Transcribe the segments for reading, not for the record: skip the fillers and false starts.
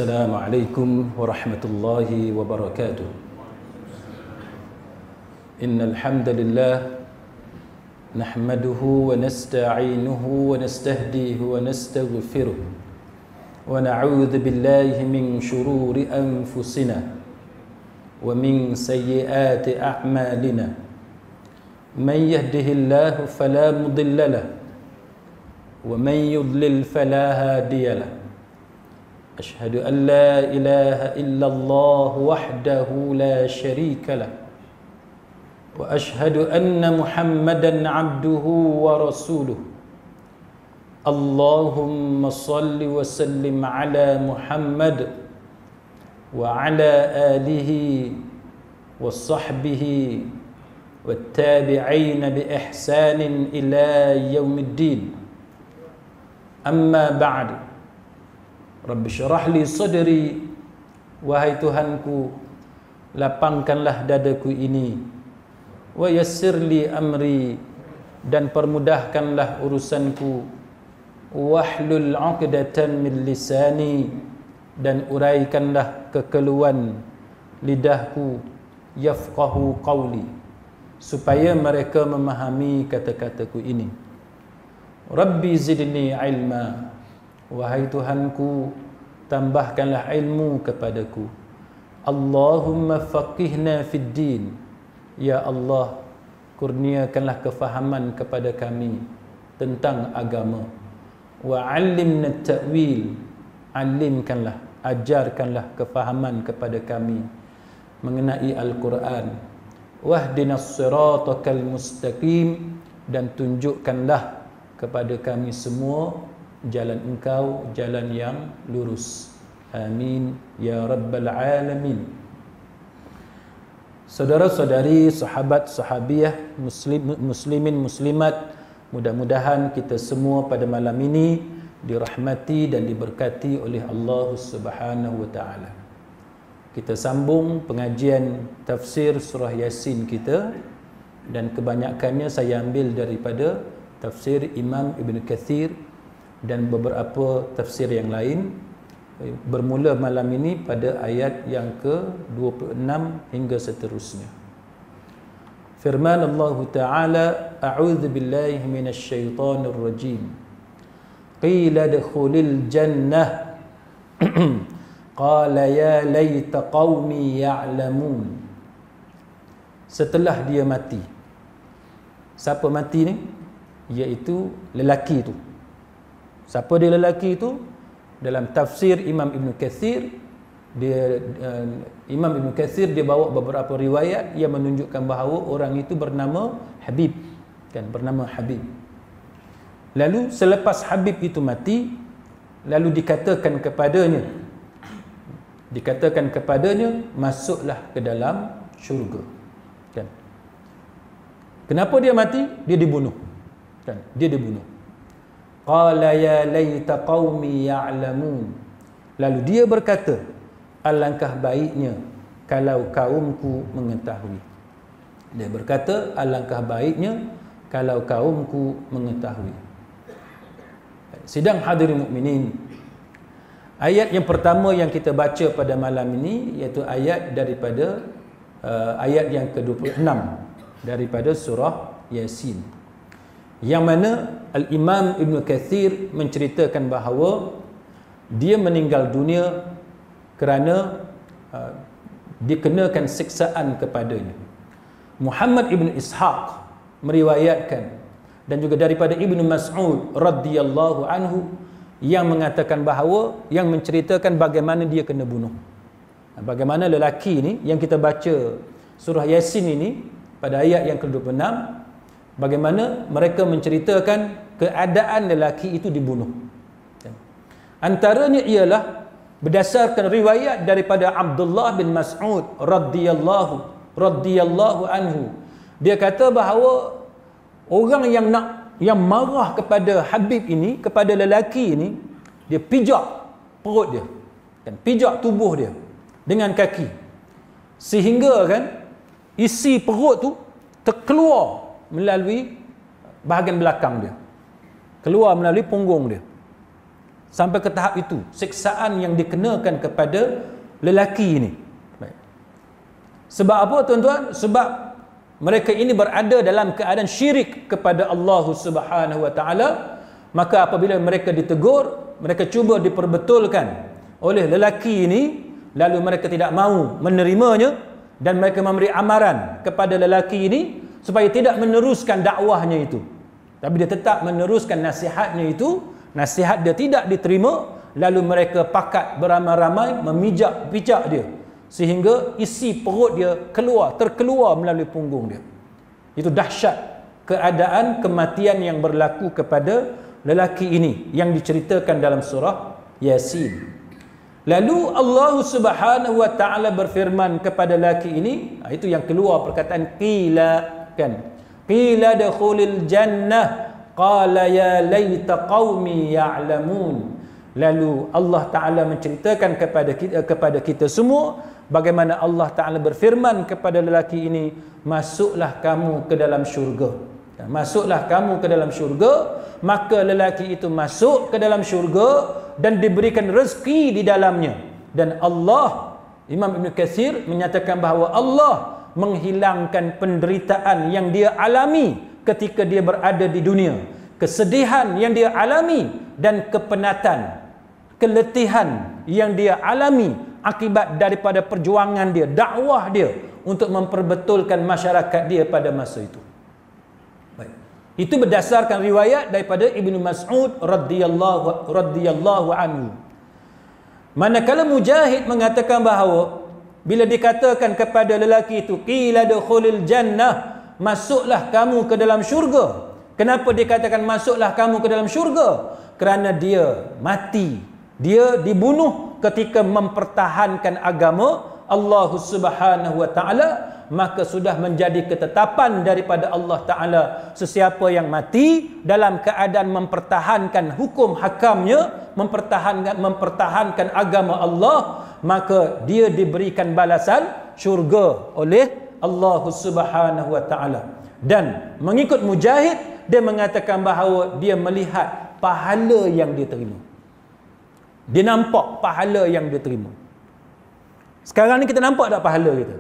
Assalamualaikum warahmatullahi wabarakatuh. Innal hamdalillah nahmaduhu wa nasta'inuhu wa nastahdihi wa nastaghfiruh wa na'udzu billahi min shururi anfusina wa min sayyiati a'malina. Man yahdihillahu fala mudilla lahu wa man yudlil fala hadiya lahu. أشهد أن لا إله إلا الله وحده لا شريك له وأشهد أن محمدا عبده ورسوله. اللهم صل وسلم على محمد وعلى آله وصحبه والتابعين بإحسان إلى يوم الدين. أما بعد. Rabbi syarah li sadri, wahai Tuhanku, lapangkanlah dadaku ini. Wa yassir li amri, dan permudahkanlah urusanku. Wahlul 'uqdatan min lisani, dan uraikanlah kekeluhan lidahku. Yafqahu qawli, supaya mereka memahami kata-kataku ini. Rabbi zidni ilma, wahai Tuhanku, tambahkanlah ilmu kepadaku. Allahumma faqihna fid din, ya Allah, kurniakanlah kefahaman kepada kami tentang agama. Wa 'allimna ta'wil, alimkanlah, ajarkanlah kefahaman kepada kami mengenai Al-Quran. Wahdinas siratal mustaqim, dan tunjukkanlah kepada kami semua jalan engkau, jalan yang lurus. Amin ya rabbal alamin. Saudara-saudari, sahabat sahabiah, muslimin muslimat, mudah-mudahan kita semua pada malam ini dirahmati dan diberkati oleh Allah Subhanahu wa taala. Kita sambung pengajian tafsir surah Yasin kita, dan kebanyakannya saya ambil daripada tafsir Imam Ibn Kathir dan beberapa tafsir yang lain. Bermula malam ini pada ayat yang ke-26 hingga seterusnya. Firman Allah Ta'ala, a'udzu billahi minasy syaithanir rajim. Qila adkhulil jannah qala ya laita qaumi ya'lamun. Setelah dia mati. Siapa mati ni? Iaitu lelaki tu. Siapa dia lelaki itu? Dalam tafsir Imam Ibn Kathir, Imam Ibn Kathir dia bawa beberapa riwayat yang menunjukkan bahawa orang itu bernama Habib, kan, bernama Habib. Lalu selepas Habib itu mati, lalu dikatakan kepadanya masuklah ke dalam syurga, kan. Kenapa dia mati? Dia dibunuh, kan, dia dibunuh. Qala ya laita qaumi ya'lamun. Lalu dia berkata, alangkah baiknya kalau kaumku mengetahui. Dia berkata, alangkah baiknya kalau kaumku mengetahui. Sidang hadirin mukminin, ayat yang pertama yang kita baca pada malam ini iaitu ayat daripada ayat yang ke-26 daripada surah Yasin, yang mana Al-Imam Ibn Kathir menceritakan bahawa dia meninggal dunia kerana dikenakan siksaan kepadanya. Muhammad Ibn Ishaq meriwayatkan, dan juga daripada Ibn Mas'ud radhiyallahu anhu, yang mengatakan bahawa, yang menceritakan bagaimana dia kena bunuh. Bagaimana lelaki ini yang kita baca surah Yasin ini pada ayat yang ke-26, bagaimana mereka menceritakan keadaan lelaki itu dibunuh. Antaranya ialah berdasarkan riwayat daripada Abdullah bin Mas'ud radhiyallahu anhu. Dia kata bahawa orang yang marah kepada Habib ini, kepada lelaki ini, dia pijak perut dia, kan, pijak tubuh dia dengan kaki, sehingga kan isi perut tu terkeluar melalui bahagian belakang dia, keluar melalui punggung dia. Sampai ke tahap itu, siksaan yang dikenakan kepada lelaki ini. Baik. Sebab apa tuan-tuan? Sebab mereka ini berada dalam keadaan syirik kepada Allah Subhanahu wa taala. Maka apabila mereka ditegur, mereka cuba diperbetulkan oleh lelaki ini, lalu mereka tidak mahu menerimanya, dan mereka memberi amaran kepada lelaki ini supaya tidak meneruskan dakwahnya itu. Tapi dia tetap meneruskan nasihatnya itu. Nasihat dia tidak diterima, lalu mereka pakat beramai-ramai memijak-pijak dia sehingga isi perut dia terkeluar melalui punggung dia. Itu dahsyat keadaan kematian yang berlaku kepada lelaki ini yang diceritakan dalam surah Yasin. Lalu Allah Subhanahu wa taala berfirman kepada lelaki ini, itu yang keluar perkataan qila, kan? Qila dakhulil jannah qala ya laita qaumi ya'lamun. Lalu Allah Taala menceritakan kepada kita semua bagaimana Allah Taala berfirman kepada lelaki ini, masuklah kamu ke dalam syurga. Masuklah kamu ke dalam syurga. Maka lelaki itu masuk ke dalam syurga dan diberikan rezeki di dalamnya. Dan Allah, Imam Ibn Katsir menyatakan bahawa Allah menghilangkan penderitaan yang dia alami ketika dia berada di dunia, kesedihan yang dia alami dan kepenatan, keletihan yang dia alami akibat daripada perjuangan dia, dakwah dia untuk memperbetulkan masyarakat dia pada masa itu. Baik. Itu berdasarkan riwayat daripada Ibnu Mas'ud radhiyallahu anhu. Manakala Mujahid mengatakan bahawa bila dikatakan kepada lelaki itu qila dukhulil jannah, masuklah kamu ke dalam syurga. Kenapa dikatakan masuklah kamu ke dalam syurga? Kerana dia mati, dia dibunuh ketika mempertahankan agama Allah Subhanahu wa taala, maka sudah menjadi ketetapan daripada Allah Taala, sesiapa yang mati dalam keadaan mempertahankan hukum hakamnya, mempertahankan agama Allah, maka dia diberikan balasan syurga oleh Allah Subhanahu wa taala. Dan mengikut Mujahid, dia mengatakan bahawa dia melihat pahala yang dia terima. Dia nampak pahala yang dia terima. Sekarang ni kita nampak tak pahala kita?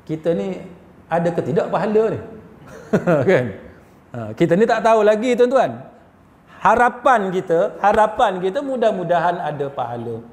Kita ni ada ke tidak pahala ni? Kan? Kita ni tak tahu lagi tuan-tuan. Harapan kita mudah-mudahan ada pahala.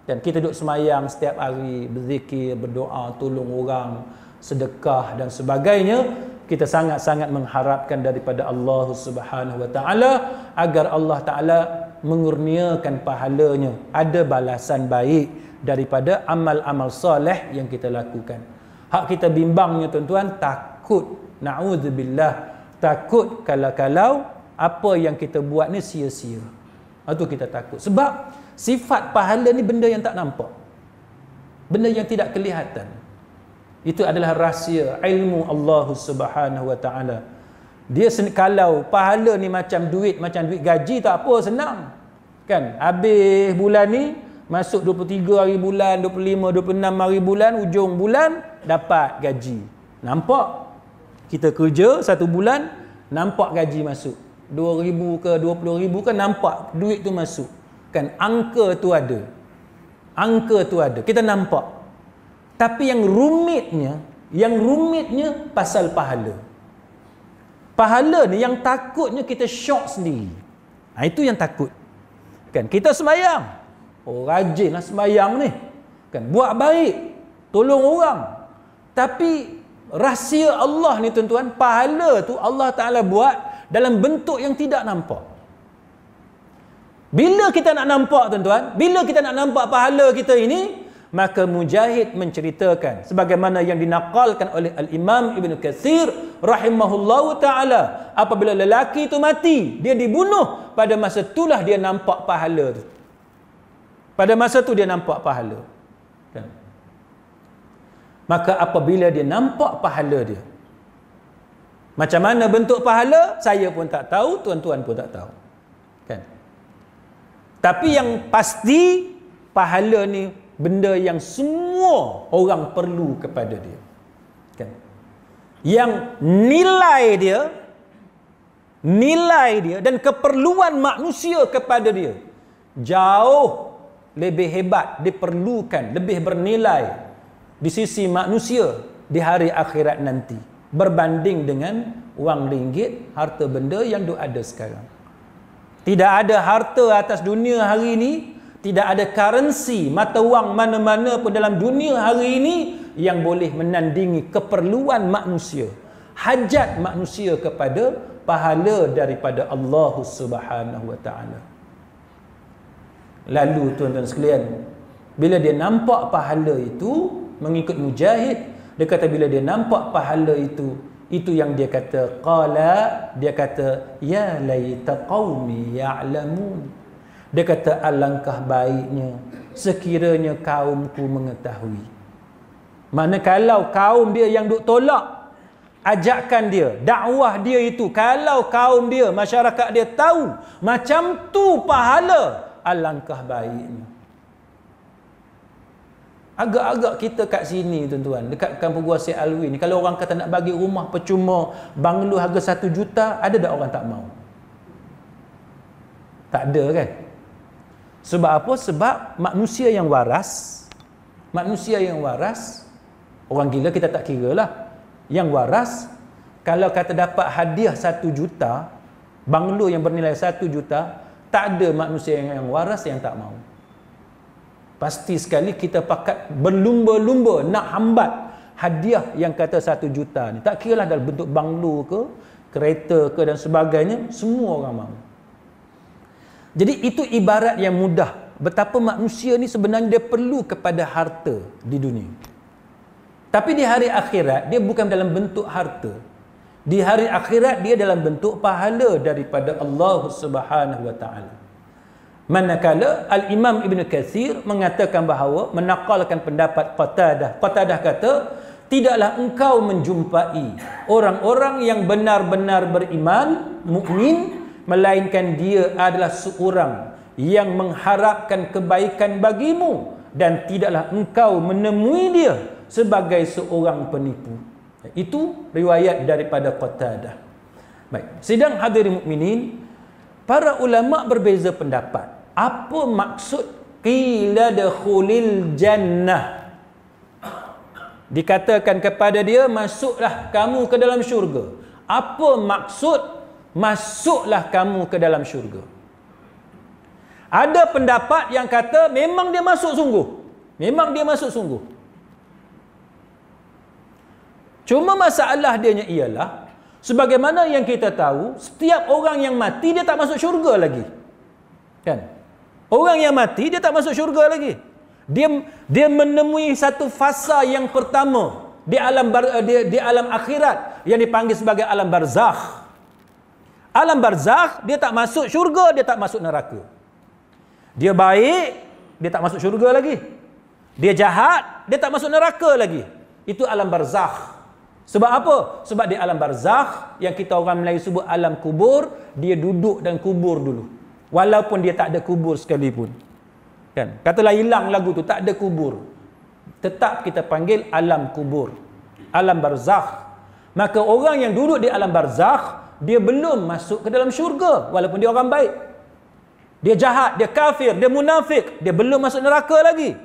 Dan kita duduk semayang setiap hari, berzikir, berdoa, tolong orang, sedekah dan sebagainya. Kita sangat-sangat mengharapkan daripada Allah Subhanahu wa taala agar Allah Taala mengurniakan pahalanya, ada balasan baik daripada amal-amal soleh yang kita lakukan. Hak kita bimbangnya tuan-tuan, takut, na'udzubillah, takut kalau apa yang kita buat ni sia-sia. Itu kita takut. Sebab sifat pahala ni benda yang tak nampak, benda yang tidak kelihatan. Itu adalah rahsia ilmu Allah Subhanahu wa taala. Dia kalau pahala ni macam duit gaji, tak apa, senang. Kan? Habis bulan ni, masuk 23 hari bulan, 25, 26 hari bulan, ujung bulan dapat gaji. Nampak? Kita kerja 1 bulan, nampak gaji masuk. 2,000 ke 20,000 kan, nampak duit tu masuk. Kan? Angka tu ada. Kita nampak. Tapi yang rumitnya pasal pahala. Pahala ni yang takutnya kita syok sendiri. Itu yang takut. Kan, kita sembahyang. Rajinlah sembahyang ni. Kan, buat baik, tolong orang. Tapi rahsia Allah ni tuan-tuan, pahala tu Allah Taala buat dalam bentuk yang tidak nampak. Bila kita nak nampak tuan-tuan, bila kita nak nampak pahala kita ini, maka Mujahid menceritakan sebagaimana yang dinaqalkan oleh Al-Imam Ibn Katsir rahimahullahu ta'ala, apabila lelaki itu mati, dia dibunuh, pada masa itulah dia nampak pahala tu. Pada masa tu dia nampak pahala. Kan? Maka apabila dia nampak pahala dia, macam mana bentuk pahala, saya pun tak tahu, tuan-tuan pun tak tahu. Kan? Tapi yang pasti, pahala ni benda yang semua orang perlu kepada dia. Kan? Yang nilai dia nilai dia dan keperluan manusia kepada dia jauh lebih hebat, diperlukan, lebih bernilai di sisi manusia di hari akhirat nanti berbanding dengan wang ringgit, harta benda yang ada sekarang. Tidak ada harta atas dunia hari ini, tidak ada currency, mata wang mana-mana pun dalam dunia hari ini yang boleh menandingi keperluan manusia, hajat manusia kepada pahala daripada Allah Subhanahu wa taala. Lalu tuan-tuan sekalian, bila dia nampak pahala itu mengikut Mujahid, dia kata bila dia nampak pahala itu yang dia kata dia kata ya laita qaumi ya'lamun. Dia kata alangkah baiknya sekiranya kaumku mengetahui. Mana kalau kaum dia yang duk tolak ajakan dia, dakwah dia itu, kalau kaum dia, masyarakat dia tahu macam tu pahala, alangkah baiknya. Agak-agak kita kat sini tuan-tuan, dekat Kampung Gua Syed Alwi ni, kalau orang kata nak bagi rumah percuma, banglo harga 1 juta, ada tak orang tak mau? Tak ada kan? Sebab apa? Sebab manusia yang waras, orang gila kita tak kira lah. Yang waras, kalau kata dapat hadiah 1 juta, banglo yang bernilai 1 juta, tak ada manusia yang waras yang tak mau. Pasti sekali kita pakat berlumba-lumba nak hambat hadiah yang kata 1 juta ni. Tak kira lah dalam bentuk banglo ke, kereta ke dan sebagainya, semua orang mahu. Jadi itu ibarat yang mudah betapa manusia ni sebenarnya dia perlu kepada harta di dunia. Tapi di hari akhirat dia bukan dalam bentuk harta. Di hari akhirat dia dalam bentuk pahala daripada Allah Subhanahu wa taala. Manakala Al-Imam Ibn Katsir mengatakan bahawa, menakalkan pendapat Qatadah kata, tidaklah engkau menjumpai orang-orang yang benar-benar beriman, mukmin, melainkan dia adalah seorang yang mengharapkan kebaikan bagimu, dan tidaklah engkau menemui dia sebagai seorang penipu. Itu riwayat daripada Qatadah. Baik, sidang hadirin mukminin, para ulama berbeza pendapat. Apa maksud qila dakhulil jannah? Dikatakan kepada dia, masuklah kamu ke dalam syurga. Apa maksud masuklah kamu ke dalam syurga? Ada pendapat yang kata memang dia masuk sungguh. Memang dia masuk sungguh. Cuma masalah dianya ialah, sebagaimana yang kita tahu, setiap orang yang mati dia tak masuk syurga lagi. Kan? Orang yang mati dia tak masuk syurga lagi. Dia menemui satu fasa yang pertama di alam akhirat yang dipanggil sebagai alam barzakh. Alam barzakh dia tak masuk syurga, dia tak masuk neraka. Dia baik, dia tak masuk syurga lagi. Dia jahat, dia tak masuk neraka lagi. Itu alam barzakh. Sebab apa? Sebab di alam barzakh yang kita orang Melayu sebut alam kubur, dia duduk dalam kubur dulu. Walaupun dia tak ada kubur sekalipun. Kan? Katalah hilang lagu tu, tak ada kubur. Tetap kita panggil alam kubur. Alam barzakh. Maka orang yang duduk di alam barzakh, dia belum masuk ke dalam syurga walaupun dia orang baik. Dia jahat, dia kafir, dia munafik, dia belum masuk neraka lagi.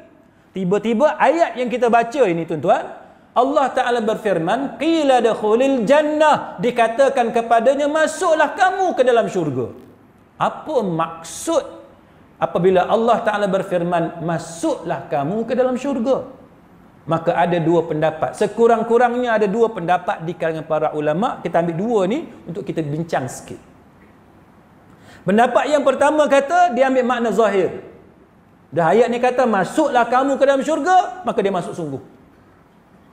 Tiba-tiba ayat yang kita baca ini tuan-tuan, Allah Ta'ala berfirman, qila dakhulil jannah, dikatakan kepadanya, masuklah kamu ke dalam syurga. Apa maksud apabila Allah Ta'ala berfirman, masuklah kamu ke dalam syurga? Maka ada dua pendapat. Sekurang-kurangnya ada dua pendapat di kalangan para ulama. Kita ambil dua ni untuk kita bincang sikit. Pendapat yang pertama kata, dia ambil makna zahir. Dah ayat ni kata, masuklah kamu ke dalam syurga, maka dia masuk sungguh.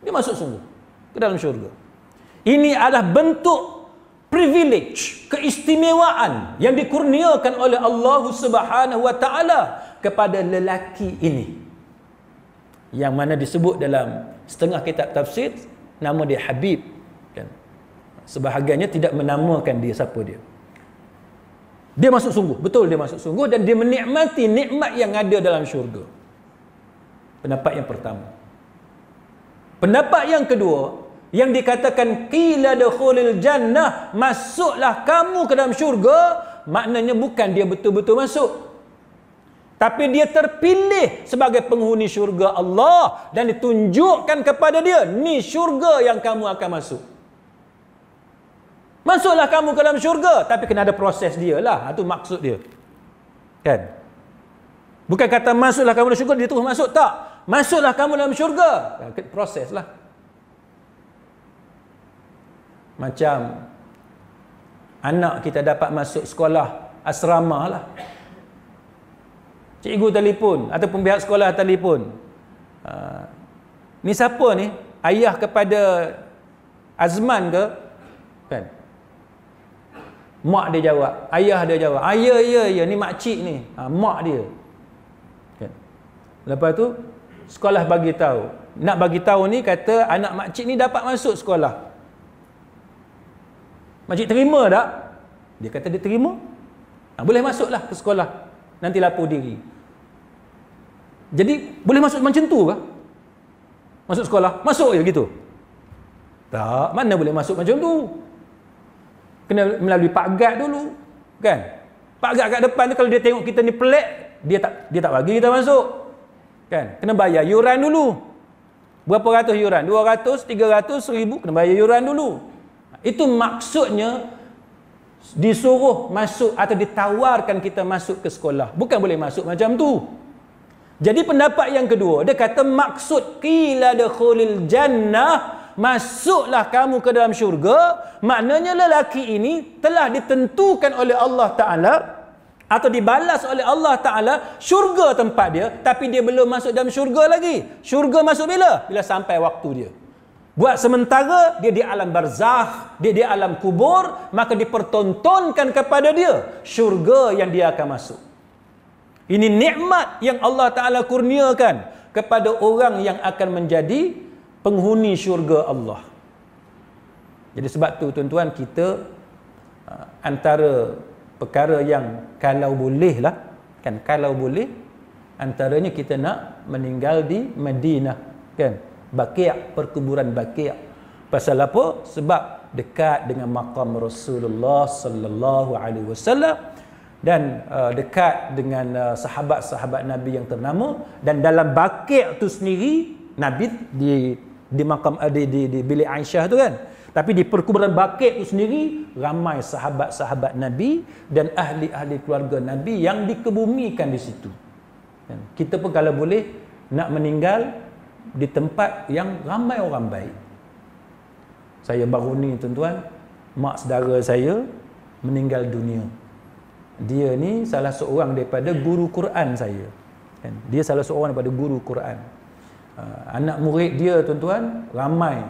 Dia masuk sungguh ke dalam syurga. Ini adalah bentuk privilege, keistimewaan yang dikurniakan oleh Allah Subhanahu wa taala kepada lelaki ini, yang mana disebut dalam setengah kitab tafsir nama dia Habib, kan? Sebahagiannya tidak menamakan dia siapa dia. Dia masuk sungguh, betul dia masuk sungguh, dan dia menikmati nikmat yang ada dalam syurga. Pendapat yang pertama. Pendapat yang kedua, yang dikatakan qila dukhulil jannah, masuklah kamu ke dalam syurga, maknanya bukan dia betul-betul masuk, tapi dia terpilih sebagai penghuni syurga Allah dan ditunjukkan kepada dia, ni syurga yang kamu akan masuk. Masuklah kamu ke dalam syurga, tapi kena ada proses dia lah. Itu maksud dia. Kan? Bukan kata masuklah kamu dalam syurga, dia terus masuk. Tak. Masuklah kamu dalam syurga. Proses lah. Macam anak kita dapat masuk sekolah asrama lah. Cikgu telefon ataupun pihak sekolah telefon. Ni siapa ni? Ayah kepada Azman ke? Kan? Mak dia jawab, ayah dia jawab. Ya, ni makcik ni. Mak dia. Kan? Lepas tu sekolah bagi tahu. Nak bagi tahu ni kata anak makcik ni dapat masuk sekolah. Makcik terima tak? Dia kata dia terima. Boleh masuklah ke sekolah. Nanti lapor diri. Jadi boleh masuk macam tu ke? Masuk sekolah, masuk je gitu? Tak, mana boleh masuk macam tu? Kena melalui Pak Gad dulu, kan? Pak Gad kat depan tu kalau dia tengok kita ni pelik, dia tak bagi kita masuk. Kan? Kena bayar yuran dulu. Berapa ratus yuran? 200, 300, 1000, kena bayar yuran dulu. Itu maksudnya disuruh masuk atau ditawarkan kita masuk ke sekolah. Bukan boleh masuk macam tu. Jadi pendapat yang kedua, dia kata maksud qila dukhulil jannah, masuklah kamu ke dalam syurga, maknanya lelaki ini telah ditentukan oleh Allah Ta'ala atau dibalas oleh Allah Ta'ala syurga tempat dia, tapi dia belum masuk dalam syurga lagi. Syurga masuk bila? Bila sampai waktu dia. Buat sementara dia di alam barzakh, dia di alam kubur, maka dipertontonkan kepada dia syurga yang dia akan masuk. Ini nikmat yang Allah Ta'ala kurniakan kepada orang yang akan menjadi penghuni syurga Allah. Jadi sebab tu tuan-tuan, kita antara perkara yang kalau boleh lah, kan, kalau boleh, antaranya kita nak meninggal di Madinah, kan, Baqi', perkuburan Baqi'. Pasal apa? Sebab dekat dengan maqam Rasulullah sallallahu alaihi wasallam dan dekat dengan sahabat-sahabat Nabi yang ternama, dan dalam Baqi' tu sendiri Nabi di makam di bilik Aisyah tu kan, tapi di perkuburan Baqi' tu sendiri ramai sahabat-sahabat Nabi dan ahli-ahli keluarga Nabi yang dikebumikan di situ. Kita pun kalau boleh nak meninggal di tempat yang ramai orang baik. Saya baru ni tuan-tuan, mak saudara saya meninggal dunia. Dia ni salah seorang daripada guru Quran saya. Dia salah seorang daripada guru Quran. Anak murid dia tuan-tuan ramai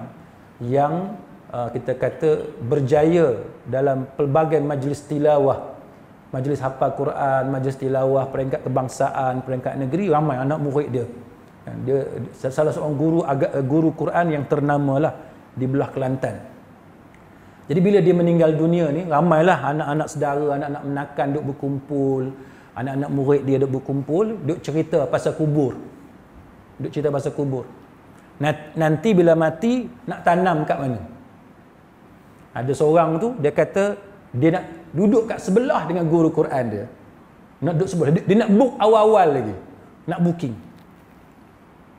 yang kita kata berjaya dalam pelbagai majlis tilawah, majlis hafal Quran, majlis tilawah, peringkat kebangsaan, peringkat negeri, ramai anak murid dia. Dia salah seorang guru Quran yang ternama lah di belah Kelantan. Jadi bila dia meninggal dunia ni, ramailah anak-anak saudara, anak-anak menakan duk berkumpul, anak-anak murid dia duk berkumpul, duk cerita pasal kubur. Duk cerita pasal kubur. Nanti bila mati nak tanam kat mana? Ada seorang tu dia kata dia nak duduk kat sebelah dengan guru Quran dia. Nak duduk sebelah, dia nak book awal-awal lagi. Nak booking.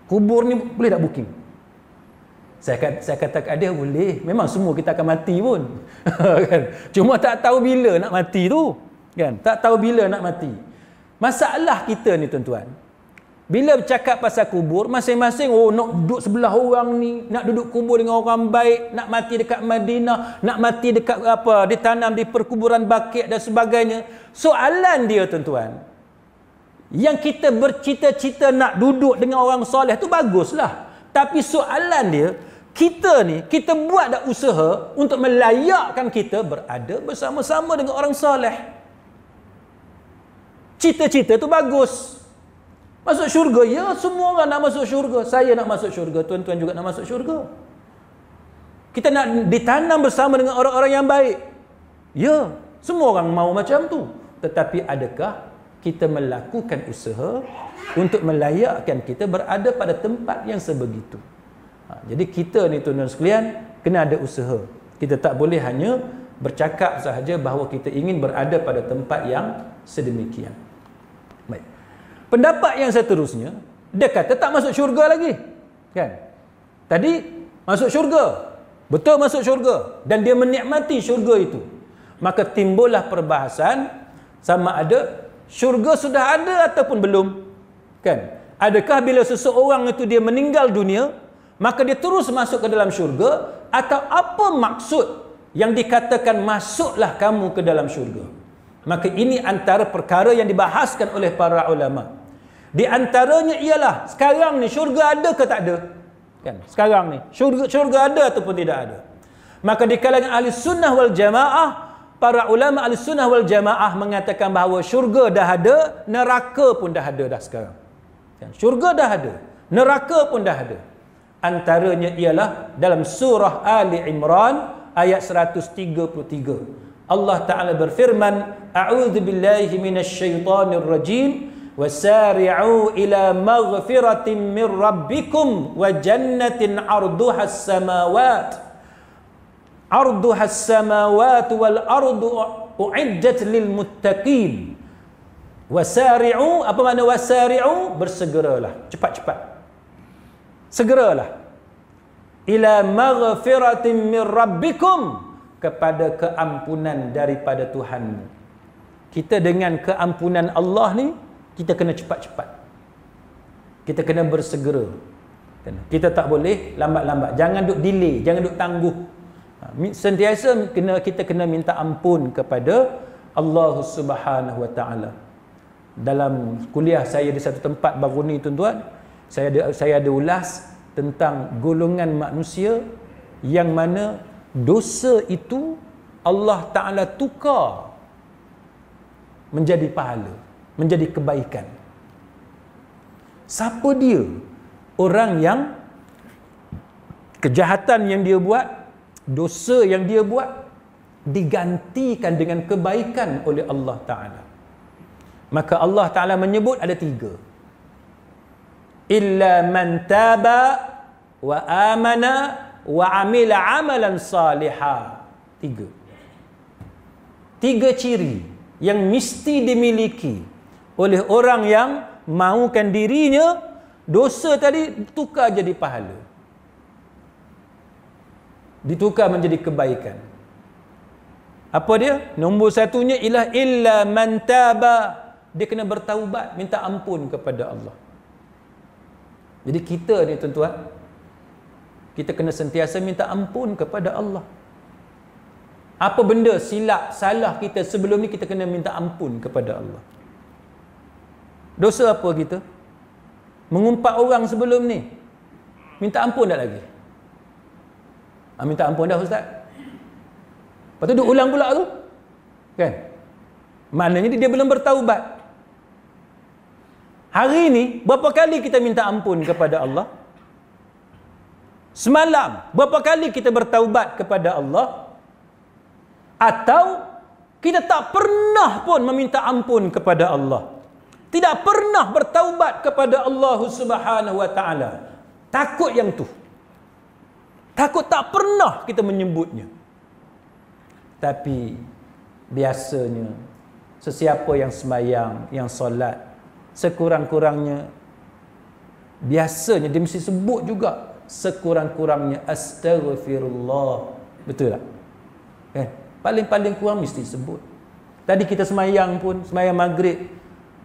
Kubur ni boleh tak booking? Saya kata kat dia, boleh. Memang semua kita akan mati pun. Kan? Cuma tak tahu bila nak mati tu. Kan? Tak tahu bila nak mati. Masalah kita ni tuan-tuan, bila bercakap pasal kubur, masing-masing nak duduk sebelah orang ni, nak duduk kubur dengan orang baik, nak mati dekat Madinah, nak mati dekat apa, ditanam di perkuburan Baqi' dan sebagainya. Soalan dia tuan-tuan, yang kita bercita-cita nak duduk dengan orang soleh tu baguslah. Tapi soalan dia, kita buat dah usaha untuk melayakkan kita berada bersama-sama dengan orang soleh. Cita-cita tu bagus. Masuk syurga, ya, semua orang nak masuk syurga. Saya nak masuk syurga, tuan-tuan juga nak masuk syurga. Kita nak ditanam bersama dengan orang-orang yang baik. Ya, semua orang mau macam tu. Tetapi adakah kita melakukan usaha untuk melayakkan kita berada pada tempat yang sebegitu? Jadi kita ni tuan-tuan sekalian kena ada usaha. Kita tak boleh hanya bercakap sahaja bahawa kita ingin berada pada tempat yang sedemikian. Baik. Pendapat yang seterusnya, dia kata tak masuk syurga lagi. Kan? Tadi masuk syurga. Betul masuk syurga. Dan dia menikmati syurga itu. Maka timbullah perbahasan sama ada syurga sudah ada ataupun belum. Kan? Adakah bila seseorang itu dia meninggal dunia, maka dia terus masuk ke dalam syurga, atau apa maksud yang dikatakan masuklah kamu ke dalam syurga? Maka ini antara perkara yang dibahaskan oleh para ulama. Di antaranya ialah sekarang ni syurga ada ke tak ada? Kan? Sekarang ni syurga ada ataupun tidak ada? Maka di kalangan ahli sunnah wal jamaah, para ulama ahli sunnah wal jamaah mengatakan bahawa syurga dah ada, neraka pun dah ada dah sekarang. Kan? Syurga dah ada, neraka pun dah ada. Antaranya ialah dalam surah Ali Imran ayat 133. Allah Ta'ala berfirman, A'udzu billahi minasyaitonir rajim, wasari'u ila maghfiratin min rabbikum wa jannatin 'arduhas samawat wal ardu u'iddat lil muttaqin. Wasari'u, apa makna wasari'u? Bersegeralah, cepat-cepat. Segeralah. Ila maghfiratin min rabbikum, kepada keampunan daripada Tuhanmu. Kita dengan keampunan Allah ni, kita kena cepat-cepat. Kita kena bersegera. Kita tak boleh lambat-lambat. Jangan duk delay, jangan duk tangguh. Sentiasa kita kena minta ampun kepada Allah Subhanahu Wa Taala. Dalam kuliah saya di satu tempat baru ni tuan-tuan, saya ada ulas tentang golongan manusia yang mana dosa itu Allah Ta'ala tukar menjadi pahala, menjadi kebaikan. Siapa dia? Orang yang kejahatan yang dia buat, dosa yang dia buat, digantikan dengan kebaikan oleh Allah Ta'ala. Maka Allah Ta'ala menyebut ada 3. Illa man taba wa amana wa amila amalan salihah. 3 ciri yang mesti dimiliki oleh orang yang mahukan dirinya dosa tadi tukar jadi pahala, ditukar menjadi kebaikan. Apa dia? Nombor 1-nya ialah illa man taba. Dia kena bertaubat, minta ampun kepada Allah. Jadi kita ni tuan-tuan, kita kena sentiasa minta ampun kepada Allah. Apa benda silap, salah kita sebelum ni, kita kena minta ampun kepada Allah. Dosa apa kita? Mengumpat orang sebelum ni, minta ampun tak lagi? Minta ampun dah Ustaz. Lepas tu duk ulang pula tu, kan? Maknanya dia belum bertaubat. Hari ni berapa kali kita minta ampun kepada Allah? Semalam berapa kali kita bertaubat kepada Allah? Atau kita tak pernah pun meminta ampun kepada Allah, tidak pernah bertaubat kepada Allah Subhanahu Wa Taala. Takut yang tu, takut tak pernah kita menyebutnya. Tapi biasanya sesiapa yang sembahyang, yang solat, sekurang-kurangnya biasanya dia mesti sebut juga sekurang-kurangnya astaghfirullah. Betul tak? Kan? Paling-paling kurang mesti sebut. Tadi kita sembahyang pun, sembahyang maghrib,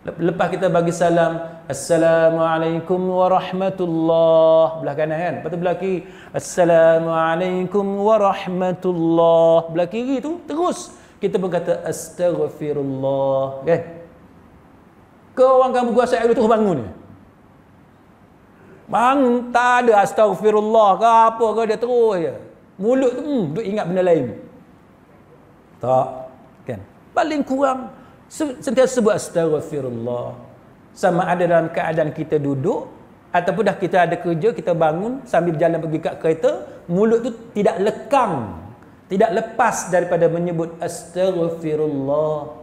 lepas kita bagi salam, Assalamualaikum warahmatullahi, belah kanan kan, lepas tu belah kiri, Assalamualaikum warahmatullahi, belah kiri tu terus kita berkata astaghfirullah, kan? Ke orang kamu kuasa air terus bangun ni, bangun tak ada astaghfirullah ke apa ke, dia terus je mulut tu duk ingat benda lain. Tak, kan? Paling kurang sentiasa sebut astaghfirullah. Sama ada dalam keadaan kita duduk ataupun dah kita ada kerja, kita bangun sambil berjalan pergi kat kereta, mulut tu tidak lekang, tidak lepas daripada menyebut astaghfirullah.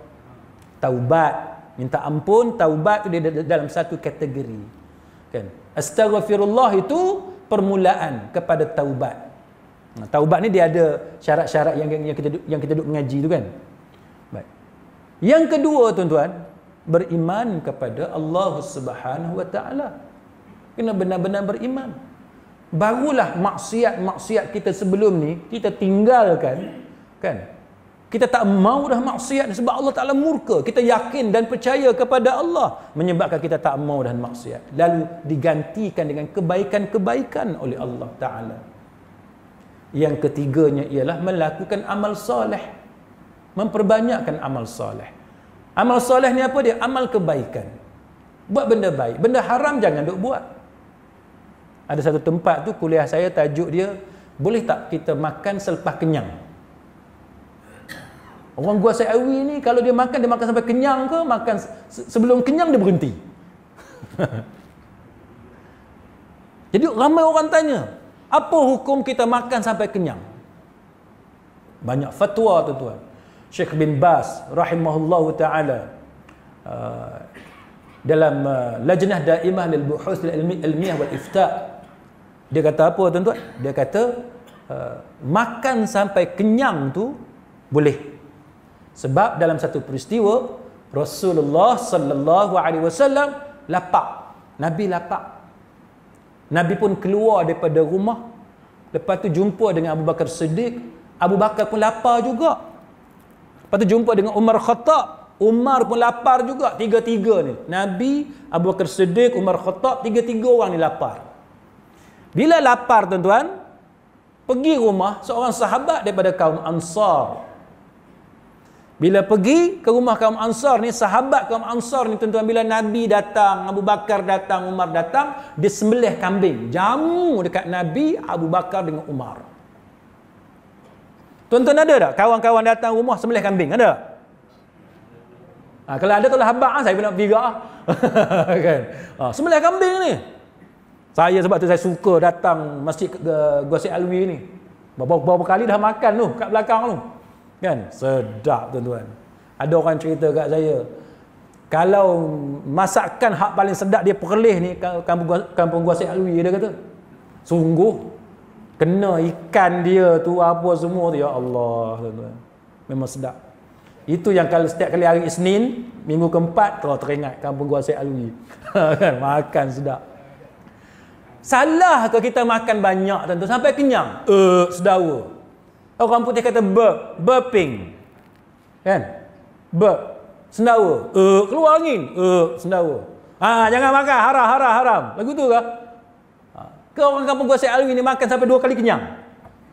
Taubat, minta ampun, taubat tu dia dalam satu kategori, kan? Astaghfirullah itu permulaan kepada taubat. Taubat ni dia ada syarat-syarat yang kita duk mengaji tu kan. Baik. Yang kedua tuan-tuan, beriman kepada Allah Subhanahu wa taala. Kena benar-benar beriman. Barulah maksiat-maksiat kita sebelum ni kita tinggalkan kan. Kita tak mau dah maksiat sebab Allah Taala murka. Kita yakin dan percaya kepada Allah menyebabkan kita tak mau dah maksiat. Lalu digantikan dengan kebaikan-kebaikan oleh Allah Taala. Yang ketiganya ialah melakukan amal soleh. Memperbanyakkan amal soleh. Amal soleh ni apa dia? Amal kebaikan. Buat benda baik. Benda haram jangan duk buat. Ada satu tempat tu kuliah saya tajuk dia, boleh tak kita makan selepas kenyang? Orang Gua Syed Alwi ni kalau dia makan sampai kenyang ke makan sebelum kenyang dia berhenti. Jadi ramai orang tanya, apa hukum kita makan sampai kenyang? Banyak fatwa tuan-tuan. Syekh bin Baz rahimahullahu taala dalam Lajnah Daimah lil Buhuth Ilmiah wal Ifta, dia kata apa tuan-tuan? Dia kata makan sampai kenyang tu boleh. Sebab dalam satu peristiwa Rasulullah sallallahu alaihi wasallam lapar. Nabi lapar. Nabi pun keluar daripada rumah. Lepas tu jumpa dengan Abu Bakar Siddiq. Abu Bakar pun lapar juga. Lepas tu jumpa dengan Umar Khattab. Umar pun lapar juga. Tiga-tiga ni. Nabi, Abu Bakar Siddiq, Umar Khattab, tiga-tiga orang ni lapar. Bila lapar tuan-tuan, pergi rumah seorang sahabat daripada kaum Ansar. Bila pergi ke rumah kaum Ansar ni, sahabat kaum Ansar ni tuan-tuan, bila Nabi datang, Abu Bakar datang, Umar datang, dia sembelih kambing. Jamu dekat Nabi, Abu Bakar dengan Umar. Tuan-tuan ada tak kawan-kawan datang rumah sembelih kambing? Ada? Kalau ada tolong habaq saya nak pergi kan. Sembelih kambing ni. Saya sebab tu saya suka datang masjid Gua Syed Alwi ni. Berapa kali dah makan tu kat belakang tu. Kan? Sedap tuan-tuan. Ada orang cerita kat saya, kalau masakan hak paling sedap dia perlih ni kampung Gua Syed Alwi, dia kata. Sungguh kena ikan dia tu apa semua tu, ya Allah tuan-tuan. Memang sedap. Itu yang kalau setiap kali hari Isnin, minggu keempat teringat kampung Gua Syed Alwi. Kan makan sedap. Salah ke kita makan banyak tuan-tuan sampai kenyang? Sedawa. Orang putih kata burping. Kan? Sendawa. Keluar angin. Sendawa. Jangan makan. Haram. Lagu tu ke? Ke orang kampung Gua Syed Alwi ni makan sampai 2 kali kenyang.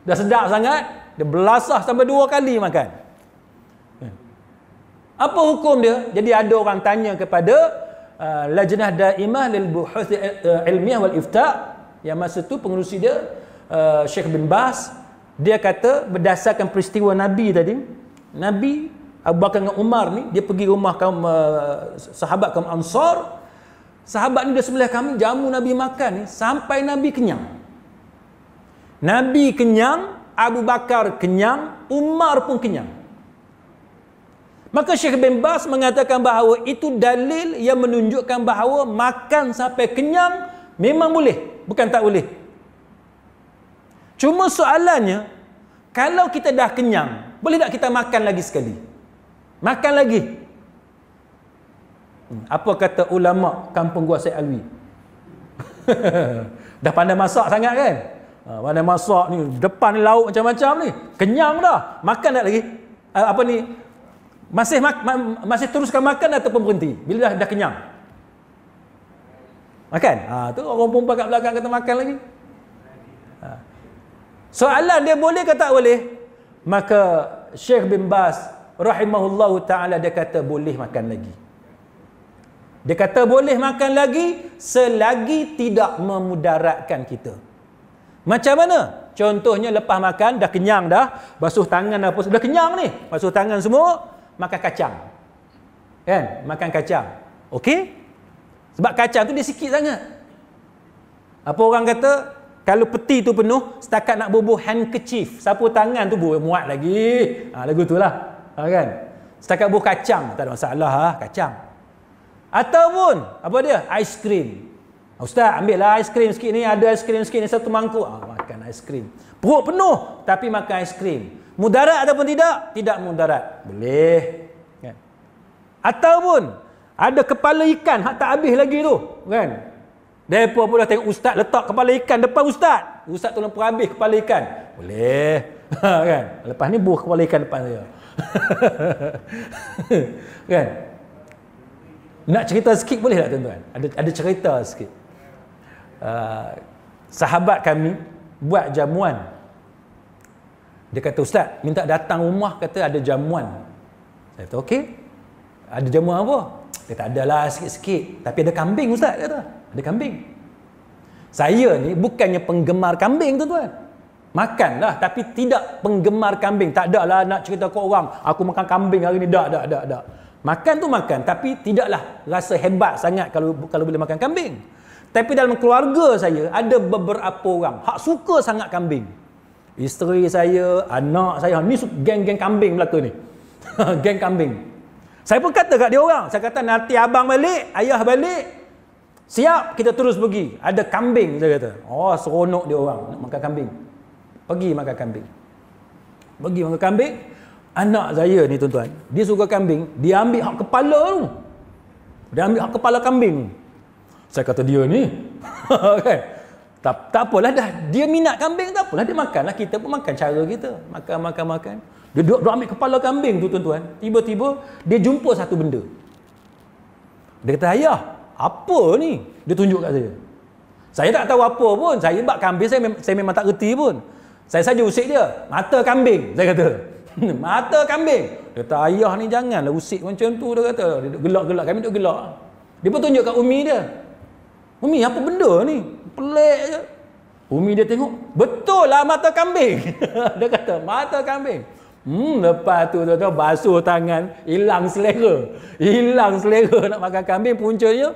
Dah sedap sangat. Dia belasah sampai 2 kali makan. Apa hukum dia? Jadi ada orang tanya kepada Lajnah Daimah lil Buhuth Ilmiah wal Ifta, yang masa tu pengerusi dia Syekh bin Baz. Dia kata berdasarkan peristiwa Nabi tadi, Nabi, Abu Bakar dengan Umar ni, dia pergi rumah kaum sahabat kaum Ansar. Sahabat ni dia sembelih kambing, jamu Nabi makan ni sampai Nabi kenyang. Nabi kenyang, Abu Bakar kenyang, Umar pun kenyang. Maka Syekh bin Baz mengatakan bahawa itu dalil yang menunjukkan bahawa makan sampai kenyang memang boleh, bukan tak boleh. Cuma soalannya, kalau kita dah kenyang, boleh tak kita makan lagi sekali? Makan lagi. Apa kata ulama kampung Gua Syed Alwi? Dah pandai masak sangat kan? Pandai masak ni, depan ni lauk macam-macam ni. Kenyang dah. Makan tak lagi? Masih teruskan makan ataupun berhenti? Bila dah kenyang? Makan? Tu orang perempuan kat belakang kata makan lagi. Soalan dia boleh ke tak boleh? Maka Syekh bin Baz rahimahullahu ta'ala dia kata boleh makan lagi. Dia kata boleh makan lagi selagi tidak memudaratkan kita. Macam mana? Contohnya lepas makan dah kenyang dah, basuh tangan apa, dah kenyang ni, basuh tangan semua, makan kacang. Kan? Makan kacang. Okey? Sebab kacang tu dia sikit sangat. Apa orang kata? Kalau peti tu penuh, setakat nak bubuh handkerchief, sapu tangan tu boleh muat lagi. Lagu tu lah. Kan? Setakat bubuh kacang, tak ada masalah kacang. Ataupun, apa dia? Aiskrim. Ustaz, ambillah aiskrim sikit ni, ada aiskrim sikit ni, satu mangkuk. Makan aiskrim. Perut penuh, tapi makan aiskrim. Mudarat ataupun tidak? Tidak mudarat. Boleh. Kan? Ataupun, ada kepala ikan, hak tak habis lagi tu. Kan? Mereka pun dah tengok ustaz letak kepala ikan depan ustaz. Ustaz tolong perhabis kepala ikan. Boleh. Kan? Lepas ni buah kepala ikan depan saya. Kan? Nak cerita sikit boleh tak tuan-tuan? Ada cerita sikit. Sahabat kami buat jamuan. Dia kata, ustaz, minta datang rumah, kata ada jamuan. Saya kata, okey. Ada jamuan apa? Dia kata, adalah sikit-sikit. Tapi ada kambing, ustaz, kata. Ada kambing. Saya ni bukannya penggemar kambing, tuan-tuan. Makanlah, tapi tidak penggemar kambing. Tak ada lah nak cerita ke orang, aku makan kambing hari ni. Tak. Makan tu makan, tapi tidaklah rasa hebat sangat kalau boleh makan kambing. Tapi dalam keluarga saya, ada beberapa orang hak suka sangat kambing. Isteri saya, anak saya, ni geng-geng kambing belaka ni. Geng kambing. Saya pun kata kat dia orang, saya kata nanti abang balik, ayah balik, siap kita terus pergi. Ada kambing, saya kata. Oh, seronok dia orang nak makan kambing. Pergi makan kambing. Pergi makan kambing. Anak saya ni tuan-tuan, dia suka kambing, dia ambil hak kepala tu. Dia ambil hak kepala kambing. Saya kata dia ni. Kan? Tak apalah dah. Dia minat kambing, tak apalah dia makanlah. Kita pun makan cara kita. Makan. Dia duduk ambil kepala kambing tu tuan-tuan. Tiba-tiba dia jumpa satu benda. Dia kata, ayah, apa ni? Dia tunjuk kat saya. Saya tak tahu apa pun. Saya bak kambing, saya memang tak reti pun. Saya saja usik dia. Mata kambing, saya kata. Mata kambing. Dia kata, ayah ni janganlah usik macam tu, dia kata. Dia duduk gelak-gelak, kami duduk gelak. Dia pun tunjuk kat Umi dia. Umi, apa benda ni? Pelik je. Umi dia tengok, betul lah mata kambing. Dia kata, mata kambing. Lepas tu tuan-tuan basuh tangan, hilang selera nak makan kambing, puncanya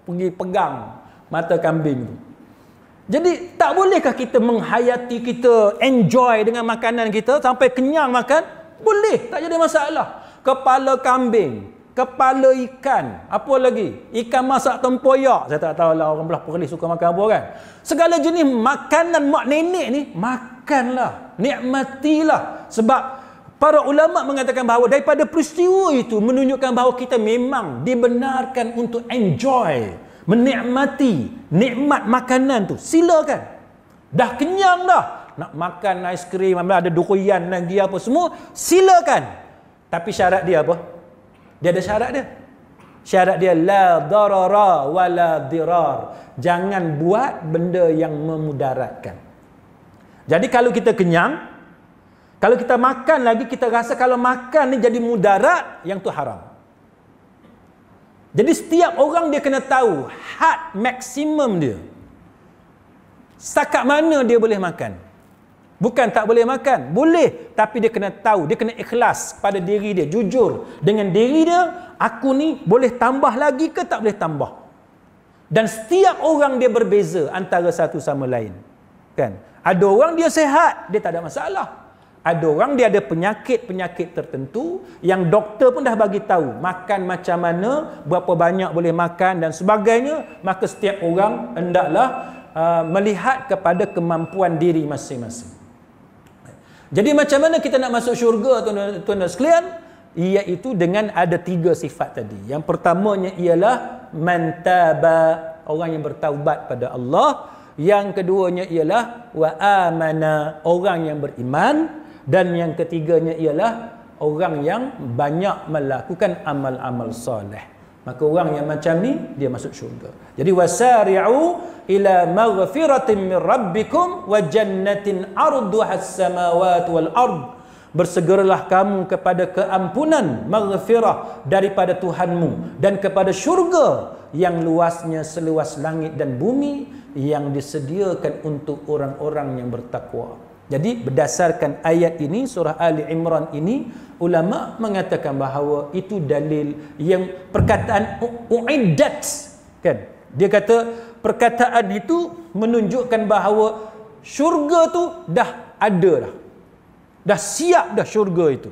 pergi pegang mata kambing tu. Jadi tak bolehkah kita menghayati, kita enjoy dengan makanan kita sampai kenyang makan? Boleh, tak jadi masalah. Kepala kambing, kepala ikan, apa lagi? Ikan masak tempoyak. Saya tak tahu lah orang belah Perlis suka makan apa kan. Segala jenis makanan mak nenek ni, makanlah, nikmatilah. Sebab para ulama mengatakan bahawa daripada peristiwa itu menunjukkan bahawa kita memang dibenarkan untuk enjoy, menikmati nikmat makanan tu. Silakan. Dah kenyang dah, nak makan aiskrim, ada durian lagi apa semua, silakan. Tapi syarat dia apa? Dia ada syarat dia. Syarat dia la darara wala dirar. Jangan buat benda yang memudaratkan. Jadi kalau kita kenyang, kalau kita makan lagi, kita rasa kalau makan ni jadi mudarat, yang tu haram. Jadi setiap orang dia kena tahu had maksimum dia. Setakat mana dia boleh makan. Bukan tak boleh makan, boleh, tapi dia kena tahu, dia kena ikhlas pada diri dia, jujur dengan diri dia, aku ni boleh tambah lagi ke tak boleh tambah. Dan setiap orang dia berbeza antara satu sama lain. Kan? Ada orang dia sihat, dia tak ada masalah. Ada orang dia ada penyakit-penyakit tertentu yang doktor pun dah bagi tahu makan macam mana, berapa banyak boleh makan dan sebagainya. Maka setiap orang hendaklah melihat kepada kemampuan diri masing-masing. Jadi macam mana kita nak masuk syurga, tuan-tuan sekalian? Iaitu dengan ada 3 sifat tadi. Yang pertamanya ialah man taba, orang yang bertaubat pada Allah. Yang keduanya ialah wa amana, orang yang beriman. Dan yang ketiganya ialah orang yang banyak melakukan amal-amal soleh. Maka orang yang macam ni, dia masuk syurga. Jadi wasari'u ila maghfiratin min rabbikum wa jannatin arduha as-samawati wal ard. Bersegeralah kamu kepada keampunan, maghfirah daripada Tuhanmu, dan kepada syurga yang luasnya seluas langit dan bumi, yang disediakan untuk orang-orang yang bertakwa. Jadi berdasarkan ayat ini, surah Ali Imran ini, ulama mengatakan bahawa itu dalil yang perkataan uiddat, kan? Dia kata perkataan itu menunjukkan bahawa syurga tu dah ada dah. Dah siap dah syurga itu.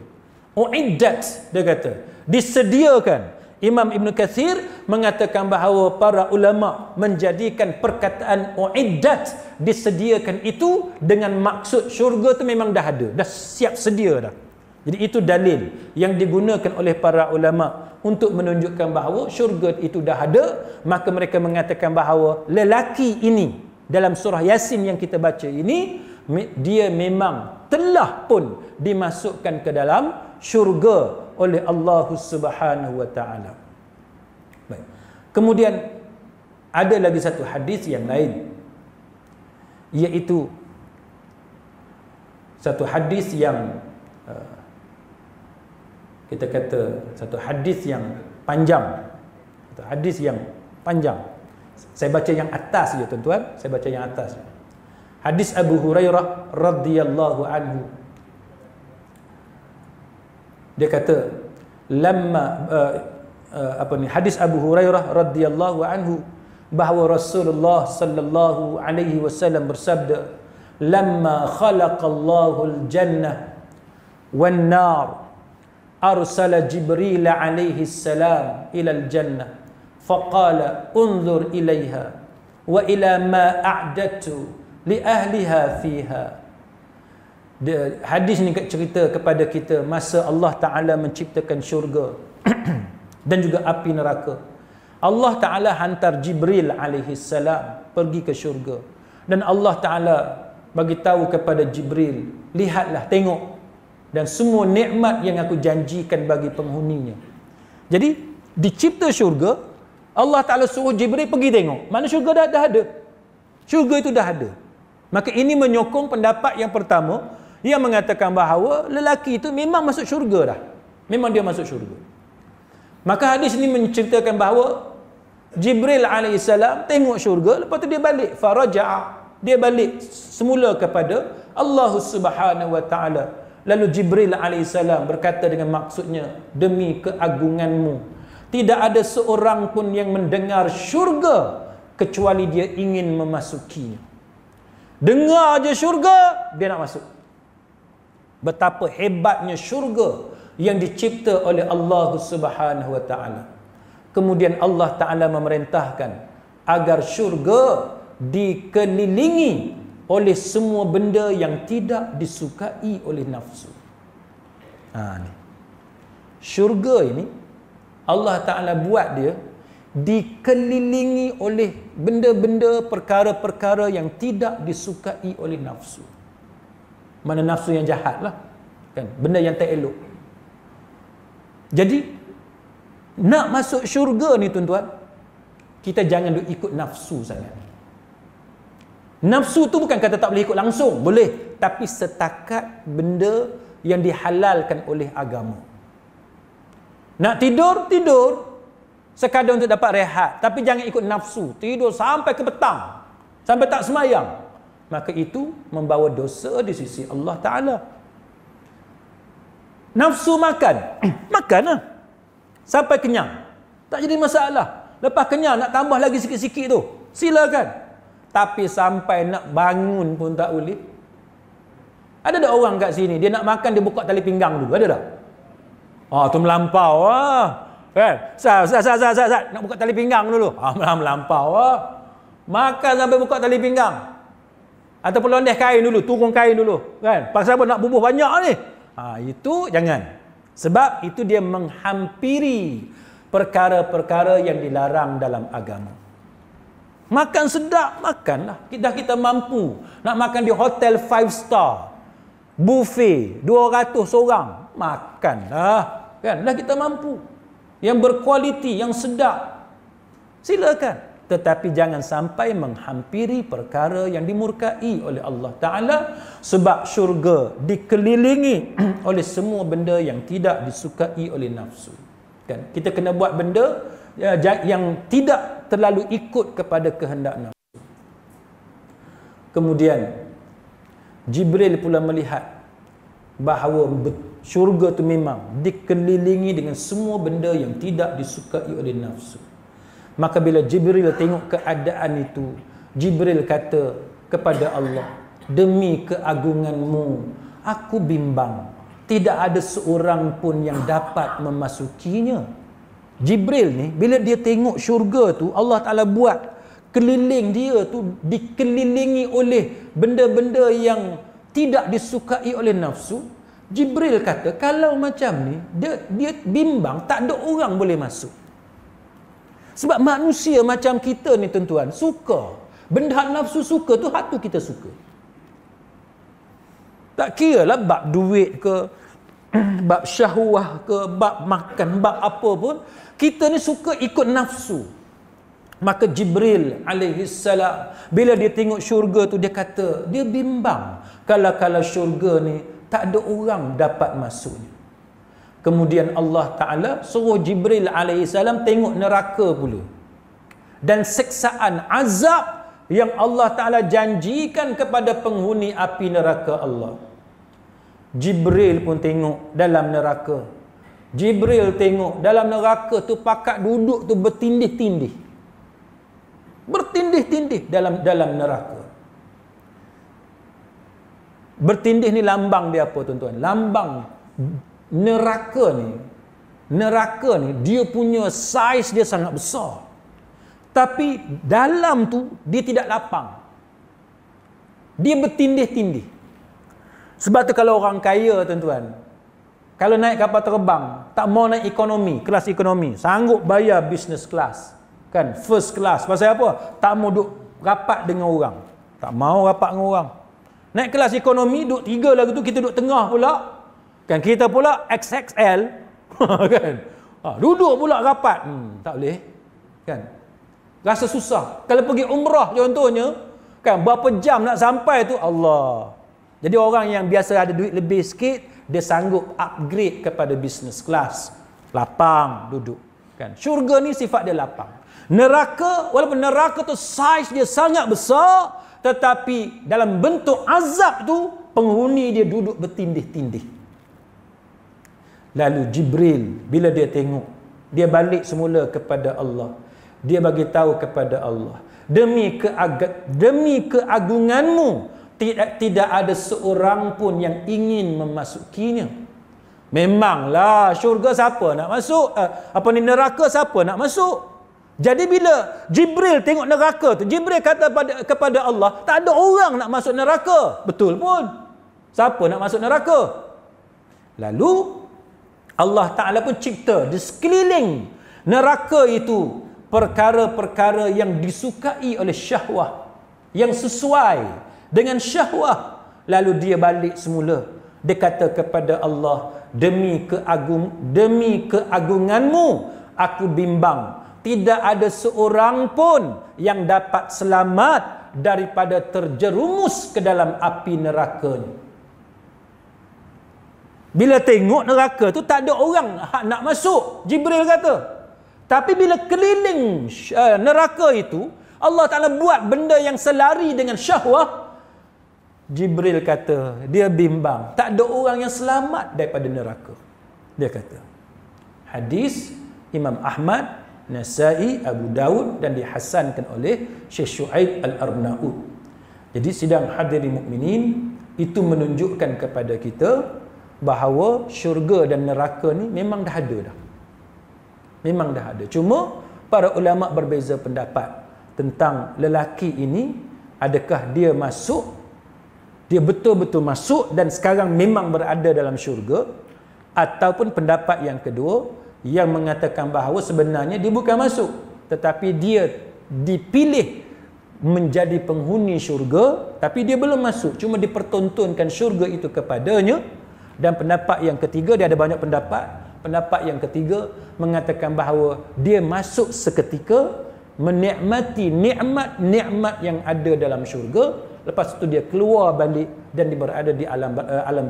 Uiddat, dia kata, disediakan. Imam Ibn Kathir mengatakan bahawa para ulama menjadikan perkataan uiddat, disediakan itu dengan maksud syurga tu memang dah ada, dah siap sedia dah. Jadi itu dalil yang digunakan oleh para ulama untuk menunjukkan bahawa syurga itu dah ada. Maka mereka mengatakan bahawa lelaki ini dalam surah Yasin yang kita baca ini, dia memang telah pun dimasukkan ke dalam syurga oleh Allah Subhanahu wa taala. Baik. Kemudian ada lagi satu hadis yang lain, iaitu satu hadis yang kita kata satu hadis yang panjang. Satu hadis yang panjang. Saya baca yang atas saja tuan-tuan, saya baca yang atas. Hadis Abu Hurairah radhiyallahu anhu. Dia kata hadis Abu Hurairah radhiyallahu anhu bahawa Rasulullah sallallahu alaihi wasallam bersabda, lamma khalaqallahu al-jannah wan nar arsala Jibril alaihi salam ila al-jannah faqala unzur ilaiha wa ila ma a'dadtu li ahliha fiha. Hadis ni cerita kepada kita masa Allah Ta'ala menciptakan syurga dan juga api neraka. Allah Ta'ala hantar Jibril alaihi salam pergi ke syurga, dan Allah Ta'ala bagi tahu kepada Jibril, lihatlah, tengok, dan semua nikmat yang aku janjikan bagi penghuninya. Jadi dicipta syurga, Allah Ta'ala suruh Jibril pergi tengok, mana syurga dah ada, syurga itu dah ada. Maka ini menyokong pendapat yang pertama yang mengatakan bahawa lelaki itu memang masuk syurga dah, memang dia masuk syurga. Maka hadis ini menceritakan bahawa Jibril alaihissalam tengok syurga, lepas tu dia balik, faraja'a, dia balik semula kepada Allah Subhanahu wa taala. Lalu Jibril alaihissalam berkata dengan maksudnya, demi keagunganmu, tidak ada seorang pun yang mendengar syurga kecuali dia ingin memasukinya. Dengar je syurga, dia nak masuk. Betapa hebatnya syurga yang dicipta oleh Allah Subhanahu wa taala. Kemudian Allah Ta'ala memerintahkan agar syurga dikelilingi oleh semua benda yang tidak disukai oleh nafsu. Ni. Syurga ini Allah Ta'ala buat dia dikelilingi oleh benda-benda, perkara-perkara yang tidak disukai oleh nafsu. Mana nafsu yang jahat lah, kan? Benda yang tak elok. Jadi nak masuk syurga ni tuan-tuan, kita jangan duk ikut nafsu sangat. Nafsu tu bukan kata tak boleh ikut langsung, boleh, tapi setakat benda yang dihalalkan oleh agama. Nak tidur, tidur sekadar untuk dapat rehat, tapi jangan ikut nafsu, tidur sampai ke petang, sampai tak semayang. Maka itu membawa dosa di sisi Allah Ta'ala. Nafsu makan, makanlah sampai kenyang, tak jadi masalah. Lepas kenyang nak tambah lagi sikit-sikit tu, silakan. Tapi sampai nak bangun pun tak boleh. Ada tak orang kat sini, dia nak makan, dia buka tali pinggang dulu, ada tak? Tu melampau kan? Sat, nak buka tali pinggang dulu. Melampau Makan sampai buka tali pinggang. Ataupun londes kain dulu, turun kain dulu, kan? Pasal apa nak bubuh banyak ni? Itu jangan. Sebab itu dia menghampiri perkara-perkara yang dilarang dalam agama. Makan sedap, makanlah. Kita mampu nak makan di hotel 5 star, buffet 200 seorang, makanlah, kan? Dah kita mampu. Yang berkualiti, yang sedap, silakan. Tetapi jangan sampai menghampiri perkara yang dimurkai oleh Allah Ta'ala, sebab syurga dikelilingi oleh semua benda yang tidak disukai oleh nafsu, kan? Kita kena buat benda yang tidak terlalu ikut kepada kehendak nafsu. Kemudian Jibril pula melihat bahawa syurga itu memang dikelilingi dengan semua benda yang tidak disukai oleh nafsu. Maka bila Jibril tengok keadaan itu, Jibril kata kepada Allah, demi keagunganmu, aku bimbang, tidak ada seorang pun yang dapat memasukinya. Jibril ni bila dia tengok syurga tu, Allah Ta'ala buat keliling dia tu dikelilingi oleh benda-benda yang tidak disukai oleh nafsu. Jibril kata kalau macam ni dia bimbang, tak ada orang boleh masuk. Sebab manusia macam kita ni tuan-tuan, suka benda hak nafsu suka tu, hak tu kita suka. Tak kira lah bab duit ke, bab syahwah ke, bab makan, bab apa pun, kita ni suka ikut nafsu. Maka Jibril alaihi salam bila dia tengok syurga tu, dia kata dia bimbang kalau syurga ni tak ada orang dapat masuknya. Kemudian Allah Ta'ala suruh Jibril alaihi salam tengok neraka pula, dan siksaan azab yang Allah Ta'ala janjikan kepada penghuni api neraka Allah. Jibril pun tengok dalam neraka. Jibril tengok dalam neraka tu, pakat duduk tu bertindih-tindih. Bertindih-tindih dalam neraka. Bertindih ni lambang dia apa tuan-tuan? Lambang neraka ni dia punya saiz dia sangat besar. Tapi dalam tu dia tidak lapang. Dia bertindih-tindih. Sebab tu kalau orang kaya tuan-tuan, kalau naik kapal terbang, tak mau naik ekonomi, kelas ekonomi, sanggup bayar business class, kan, first class. Pasal apa? Tak mau duduk rapat dengan orang. Tak mau rapat dengan orang. Naik kelas ekonomi, duduk 3 lagu tu, kita duduk tengah pula. Kan, kita pula XXL. Kan? Duduk pula rapat. Tak boleh. Kan? Rasa susah. Kalau pergi umrah contohnya, kan, berapa jam nak sampai tu, Allah. Jadi orang yang biasa ada duit lebih sikit, dia sanggup upgrade kepada business class. Lapang duduk. Kan? Syurga ni sifat dia lapang. Neraka, walaupun neraka tu saiz dia sangat besar, tetapi dalam bentuk azab tu, penghuni dia duduk bertindih-tindih. Lalu Jibril bila dia tengok, dia balik semula kepada Allah. Dia bagi tahu kepada Allah, demi keagunganmu tidak ada seorang pun yang ingin memasukinya. Memanglah syurga siapa nak masuk? Neraka siapa nak masuk? Jadi bila Jibril tengok neraka tu, Jibril kata kepada Allah, tak ada orang nak masuk neraka. Betul pun. Siapa nak masuk neraka? Lalu Allah Ta'ala pun cipta di sekeliling neraka itu perkara-perkara yang disukai oleh syahwah, yang sesuai dengan syahwah. Lalu dia balik semula. Dia kata kepada Allah, demi keagunganmu aku bimbang, tidak ada seorang pun yang dapat selamat daripada terjerumus ke dalam api neraka ni. Bila tengok neraka tu, tak ada orang nak masuk, Jibril kata. Tapi bila keliling neraka itu, Allah Ta'ala buat benda yang selari dengan syahwah. Jibril kata, dia bimbang, tak ada orang yang selamat daripada neraka. Dia kata. Hadis Imam Ahmad, Nasai, Abu Daud, dan dihasankan oleh Syekh Syuaib Al-Arnaud. Jadi sidang hadirin mukminin, itu menunjukkan kepada kita bahawa syurga dan neraka ni memang dah ada dah. Memang dah ada. Cuma para ulama berbeza pendapat tentang lelaki ini, adakah dia masuk, dia betul-betul masuk dan sekarang memang berada dalam syurga, ataupun pendapat yang kedua yang mengatakan bahawa sebenarnya dia bukan masuk, tetapi dia dipilih menjadi penghuni syurga, tapi dia belum masuk, cuma dipertontonkan syurga itu kepadanya. Dan pendapat yang ketiga, dia ada banyak pendapat. Pendapat yang ketiga mengatakan bahawa dia masuk seketika, menikmati nikmat-nikmat yang ada dalam syurga, lepas itu dia keluar balik dan dia berada di alam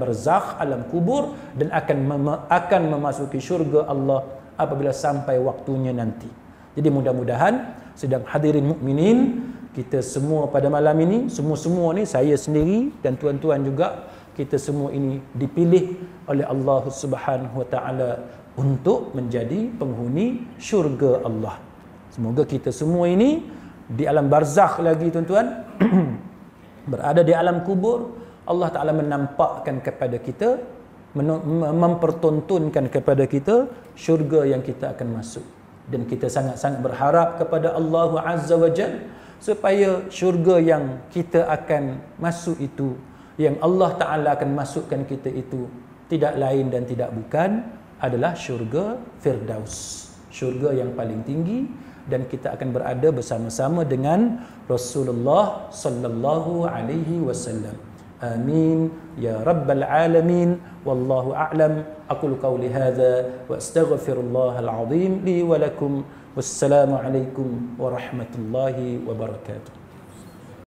barzakh, alam kubur, dan akan memasuki syurga Allah apabila sampai waktunya nanti. Jadi mudah-mudahan sedang hadirin mukminin, kita semua pada malam ini, semua ni, saya sendiri dan tuan-tuan juga, kita semua ini dipilih oleh Allah Subhanahu Wa Taala untuk menjadi penghuni syurga Allah. Semoga kita semua ini di alam barzakh lagi tuan-tuan, berada di alam kubur, Allah Ta'ala menampakkan kepada kita mempertontonkan kepada kita syurga yang kita akan masuk. Dan kita sangat-sangat berharap kepada Allah Azza wa Jalla supaya syurga yang kita akan masuk itu, yang Allah Ta'ala akan masukkan kita itu, tidak lain dan tidak bukan adalah syurga Firdaus, syurga yang paling tinggi, dan kita akan berada bersama-sama dengan Rasulullah sallallahu alaihi wasallam. Amin ya rabbal alamin. Wallahu a'lam. Aqulu qawli hadza wa astaghfirullahal azim li wa lakum. Wassalamu alaikum warahmatullahi wabarakatuh.